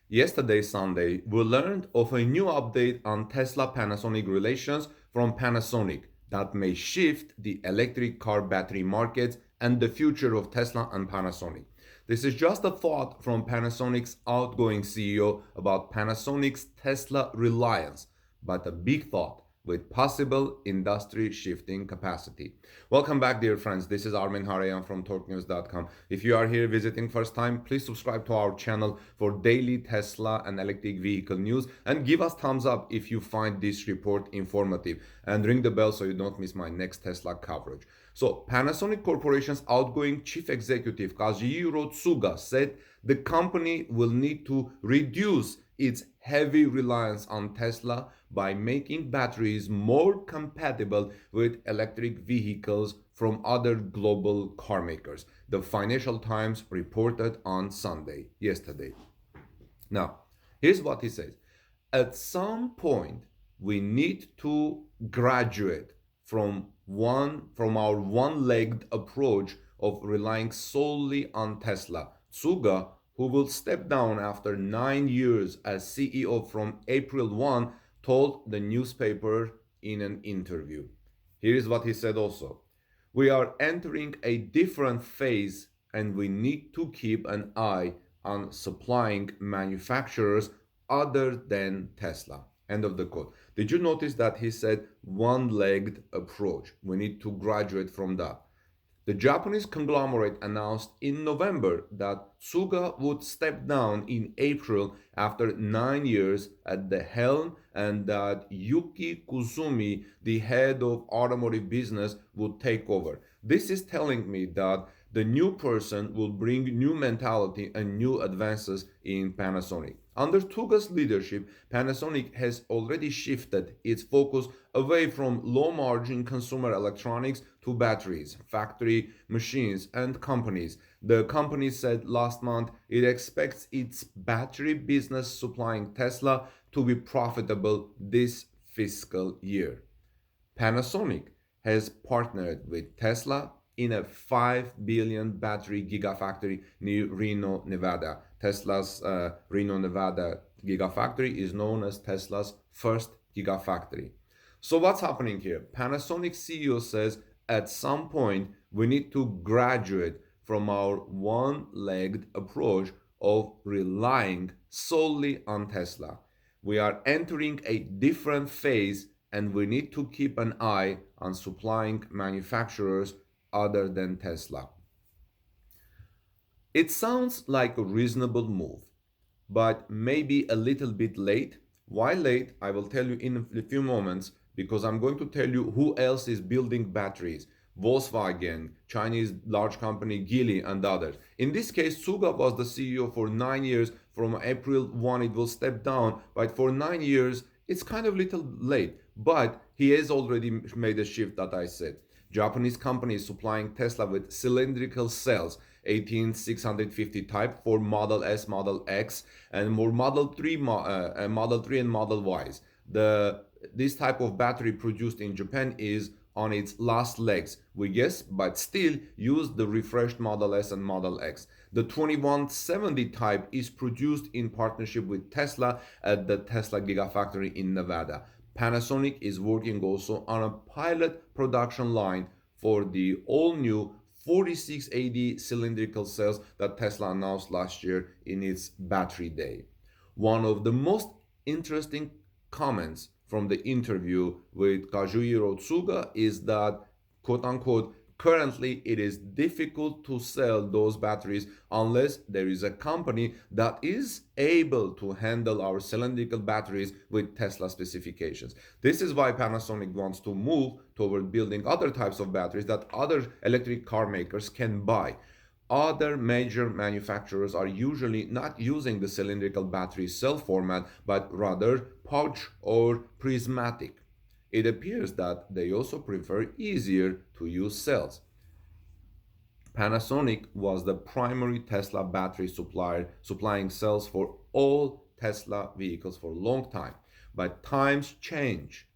Yesterday, Sunday, we learned of a new update on Tesla Panasonic relations from Panasonic that may shift the electric car battery market and the future of Tesla and Panasonic. This is just a thought from Panasonic's outgoing CEO about Panasonic's Tesla reliance, but a big thought with possible industry shifting capacity. Welcome back, dear friends. This is Armin Harayan from TalkNews.com. If you are here visiting first time, please subscribe to our channel for daily Tesla and electric vehicle news and give us thumbs up if you find this report informative and ring the bell so you don't miss my next Tesla coverage. So, Panasonic Corporation's outgoing Chief Executive Kazuhiro Tsuga said the company will need to reduce its heavy reliance on Tesla by making batteries more compatible with electric vehicles from other global car makers. The Financial Times reported on Sunday, yesterday. Now, here's what he says. At some point, we need to graduate from our one-legged approach of relying solely on Tesla. Tsuga, who will step down after 9 years as CEO from April 1, told the newspaper in an interview. Here is what he said also. We are entering a different phase and we need to keep an eye on supplying manufacturers other than Tesla. End of the quote. Did you notice that he said one-legged approach? We need to graduate from that. The Japanese conglomerate announced in November that Tsuga would step down in April after 9 years at the helm and that Yuki Kusumi, the head of automotive business, would take over. This is telling me that the new person will bring new mentality and new advances in Panasonic. Under Tsuga's leadership, Panasonic has already shifted its focus away from low-margin consumer electronics to batteries, factory machines, and companies. The company said last month it expects its battery business supplying Tesla to be profitable this fiscal year. Panasonic has partnered with Tesla in a 5 billion battery gigafactory near Reno, Nevada. Tesla's Reno, Nevada gigafactory is known as Tesla's first gigafactory. So what's happening here? Panasonic CEO says at some point we need to graduate from our one-legged approach of relying solely on Tesla. We are entering a different phase and we need to keep an eye on supplying manufacturers other than Tesla. It sounds like a reasonable move, but maybe a little bit late. Why late? I will tell you in a few moments because I'm going to tell you who else is building batteries. Volkswagen, Chinese large company Geely, and others. In this case, Tsuga was the CEO for 9 years. From April 1, it will step down, but for 9 years, it's kind of little late. But he has already made a shift that I said. Japanese company is supplying Tesla with cylindrical cells, 18650 type for Model S, Model X, and more Model 3, Model 3 and Model Ys. This type of battery produced in Japan is on its last legs, we guess, but still use the refreshed Model S and Model X. The 2170 type is produced in partnership with Tesla at the Tesla Gigafactory in Nevada. Panasonic is working also on a pilot production line for the all-new 4680 cylindrical cells that Tesla announced last year in its battery day. One of the most interesting comments from the interview with Kazuhiro Tsuga is that, quote unquote, currently it is difficult to sell those batteries unless there is a company that is able to handle our cylindrical batteries with Tesla specifications. This is why Panasonic wants to move toward building other types of batteries that other electric car makers can buy. Other major manufacturers are usually not using the cylindrical battery cell format, but rather pouch or prismatic. It appears that they also prefer easier to use cells. Panasonic was the primary Tesla battery supplier, supplying cells for all Tesla vehicles for a long time. But times change.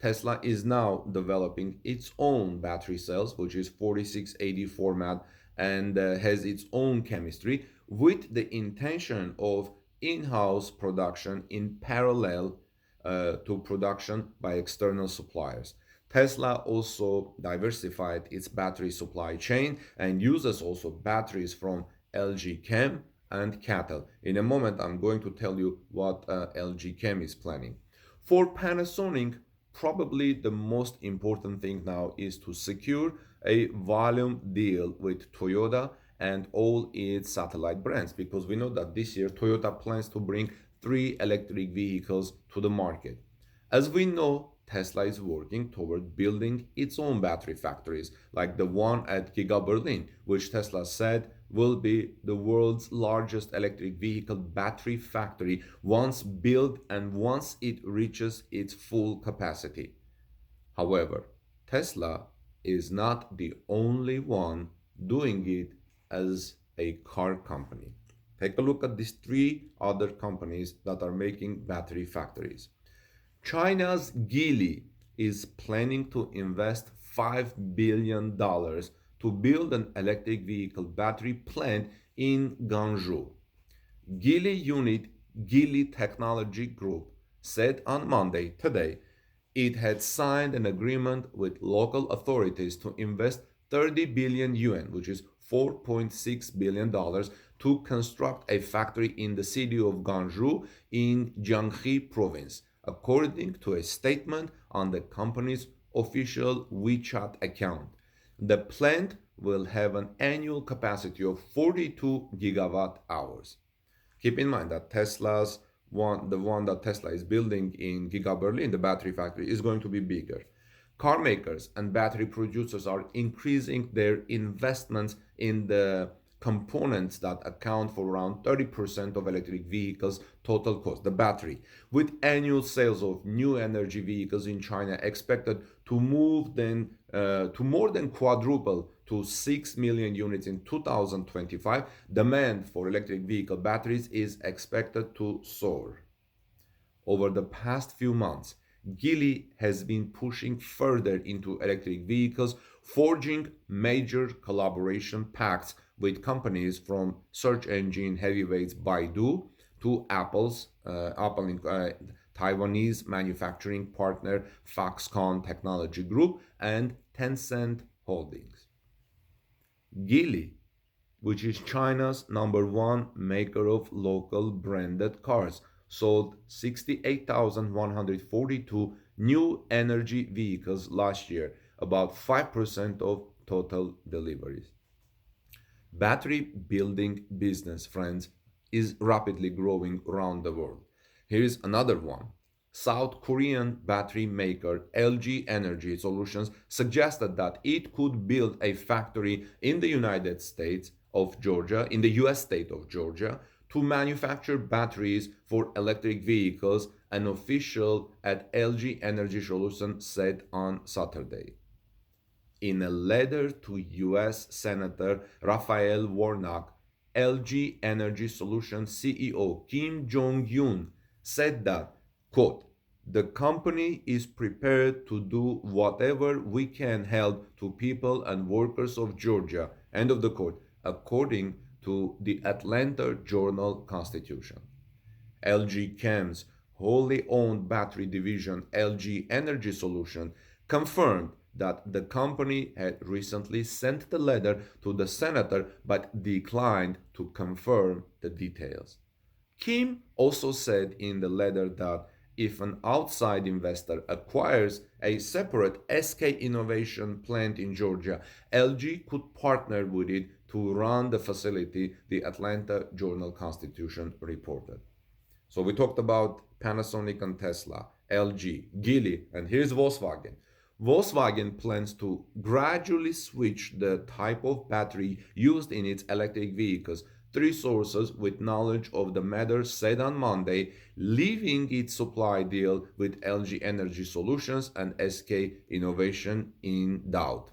Tesla is now developing its own battery cells, which is 4680 format, and has its own chemistry with the intention of in-house production in parallel to production by external suppliers. Tesla also diversified its battery supply chain and uses also batteries from LG Chem and Cattle. In a moment, I'm going to tell you what LG Chem is planning. For Panasonic, probably the most important thing now is to secure a volume deal with Toyota and all its satellite brands, because we know that this year Toyota plans to bring 3 electric vehicles to the market. As we know, Tesla is working toward building its own battery factories, like the one at Giga Berlin, which Tesla said will be the world's largest electric vehicle battery factory once built and once it reaches its full capacity. However, Tesla is not the only one doing it as a car company. Take a look at these 3 other companies that are making battery factories. China's Geely is planning to invest $5 billion to build an electric vehicle battery plant in Guangzhou. Geely unit Geely Technology Group said on Monday, today, it had signed an agreement with local authorities to invest 30 billion yuan, which is $4.6 billion, to construct a factory in the city of Guangzhou in Jiangxi province, according to a statement on the company's official WeChat account. The plant will have an annual capacity of 42 gigawatt hours. Keep in mind that the one that Tesla is building in Giga Berlin, the battery factory, is going to be bigger. Car makers and battery producers are increasing their investments in the components that account for around 30% of electric vehicles' total cost, the battery, with annual sales of new energy vehicles in China expected to more than quadruple to 6 million units in 2025. Demand for electric vehicle batteries is expected to soar. Over the past few months, Geely has been pushing further into electric vehicles, forging major collaboration pacts with companies from search engine heavyweights Baidu to Apple's Taiwanese manufacturing partner Foxconn Technology Group and Tencent Holdings. Geely, which is China's #1 maker of local branded cars, sold 68,142 new energy vehicles last year, about 5% of total deliveries. Battery building business, friends, is rapidly growing around the world. Here is another one. South Korean battery maker LG Energy Solutions suggested that it could build a factory in the United States of Georgia, in the US state of Georgia, to manufacture batteries for electric vehicles, an official at LG Energy Solutions said on Saturday. In a letter to US Senator Raphael Warnock, LG Energy Solutions CEO Kim Jong-un said that, quote, "The company is prepared to do whatever we can help to people and workers of Georgia," end of the quote, according to the Atlanta Journal-Constitution. LG Chem's wholly owned battery division, LG Energy Solution, confirmed that the company had recently sent the letter to the senator but declined to confirm the details. Kim also said in the letter that if an outside investor acquires a separate SK Innovation plant in Georgia, LG could partner with it to run the facility, the Atlanta Journal-Constitution reported. So we talked about Panasonic and Tesla, LG, Geely, and here's Volkswagen. Volkswagen plans to gradually switch the type of battery used in its electric vehicles. 3 sources with knowledge of the matter said on Monday, leaving its supply deal with LG Energy Solutions and SK Innovation in doubt.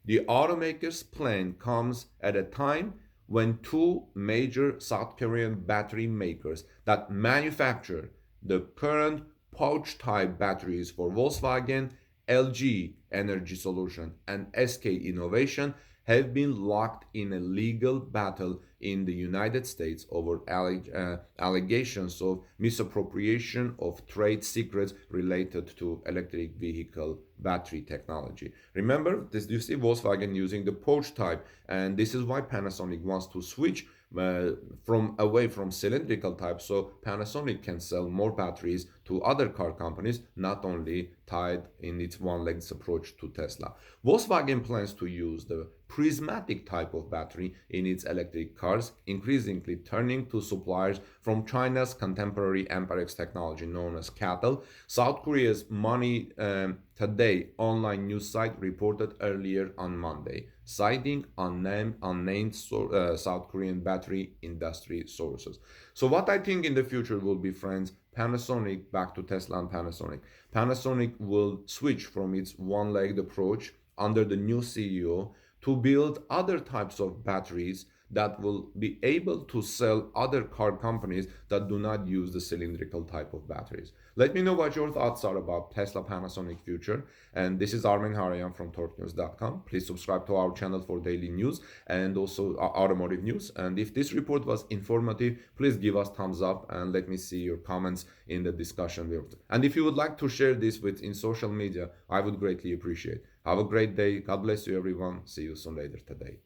The automaker's plan comes at a time when 2 major South Korean battery makers that manufacture the current pouch-type batteries for Volkswagen, LG Energy Solution, and SK Innovation have been locked in a legal battle in the United States over allegations of misappropriation of trade secrets related to electric vehicle battery technology. Remember, this you see Volkswagen using the pouch type, and this is why Panasonic wants to switch from away from cylindrical type, so Panasonic can sell more batteries to other car companies, not only tied in its one-legged approach to Tesla. Volkswagen plans to use the prismatic type of battery in its electric cars, increasingly turning to suppliers from China's contemporary Amperex technology known as CATL. South Korea's Money Today online news site reported earlier on Monday, citing unnamed South Korean battery industry sources. So what I think in the future will be, friends, Panasonic, back to Tesla and Panasonic. Panasonic will switch from its one-legged approach under the new CEO to build other types of batteries that will be able to sell other car companies that do not use the cylindrical type of batteries. Let me know what your thoughts are about Tesla Panasonic future. And this is Armen Harayan from torquenews.com. Please subscribe to our channel for daily news and also automotive news. And if this report was informative, please give us thumbs up and let me see your comments in the discussion. And if you would like to share this with in social media, I would greatly appreciate. Have a great day. God bless you, everyone. See you soon later today.